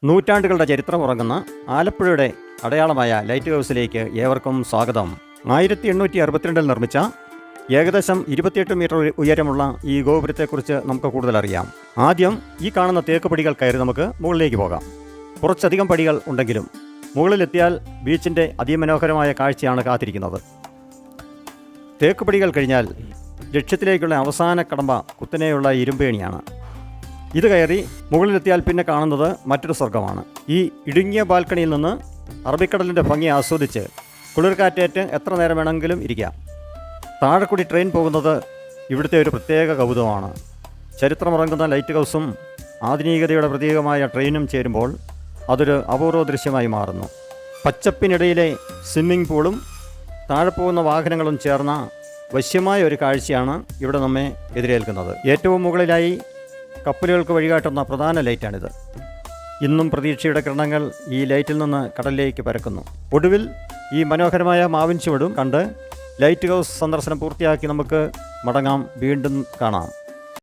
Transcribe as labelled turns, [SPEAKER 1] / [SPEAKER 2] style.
[SPEAKER 1] നൂറ്റാണ്ടുകളുടെ ചരിത്രമുറങ്ങുന്ന ആലപ്പുഴയുടെ അടയാളമായ ലൈറ്റ് ഹൗസിലേക്ക് ഏവർക്കും സ്വാഗതം. 1862 നിർമ്മിച്ച ഏകദേശം 28 മീറ്റർ ഉയരമുള്ള ഈ ഗോപുരത്തെക്കുറിച്ച് നമുക്ക് കൂടുതൽ അറിയാം. ആദ്യം ഈ കാണുന്ന തേക്ക് പടികൾ കയറി നമുക്ക് മുകളിലേക്ക് പോകാം. കുറച്ചധികം പടികൾ ഉണ്ടെങ്കിലും മുകളിലെത്തിയാൽ ബീച്ചിൻ്റെ അതിമനോഹരമായ കാഴ്ചയാണ് കാത്തിരിക്കുന്നത്. തേക്ക് പടികൾ കഴിഞ്ഞാൽ ലക്ഷ്യത്തിലേക്കുള്ള അവസാന കടമ്പ കുത്തനെയുള്ള ഇരുമ്പേണിയാണ്. ഇത് കയറി മുകളിലെത്തിയാൽ പിന്നെ കാണുന്നത് മറ്റൊരു സ്വർഗമാണ്. ഈ ഇടുങ്ങിയ ബാൽക്കണിയിൽ നിന്ന് അറബിക്കടലിൻ്റെ ഭംഗി ആസ്വദിച്ച് കുളിർക്കാറ്റേറ്റ് എത്ര നേരം വേണമെങ്കിലും ഇരിക്കാം. താഴെക്കൂടി ട്രെയിൻ പോകുന്നത് ഇവിടുത്തെ ഒരു പ്രത്യേക കൗതുകമാണ്. ചരിത്രമുറങ്ങുന്ന ലൈറ്റ് ഹൗസും ആധുനികതയുടെ പ്രതീകമായ ട്രെയിനും ചേരുമ്പോൾ അതൊരു അപൂർവ ദൃശ്യമായി മാറുന്നു. പച്ചപ്പിനിടയിലെ സ്വിമ്മിംഗ് പൂളും താഴെ പോകുന്ന വാഹനങ്ങളും ചേർന്ന വശ്യമായ ഒരു കാഴ്ചയാണ് ഇവിടെ നമ്മെ എതിരേൽക്കുന്നത്. ഏറ്റവും മുകളിലായി കപ്പലുകൾക്ക് വഴികാട്ടുന്ന പ്രധാന ലൈറ്റാണിത്. ഇന്നും പ്രതീക്ഷയുടെ കിരണങ്ങൾ ഈ ലൈറ്റിൽ നിന്ന് കടലിലേക്ക് പരക്കുന്നു. ഒടുവിൽ ഈ മനോഹരമായ മാവിൻ ചുവടും കണ്ട് ലൈറ്റ് ഹൗസ് സന്ദർശനം പൂർത്തിയാക്കി നമുക്ക് മടങ്ങാം. വീണ്ടും കാണാം.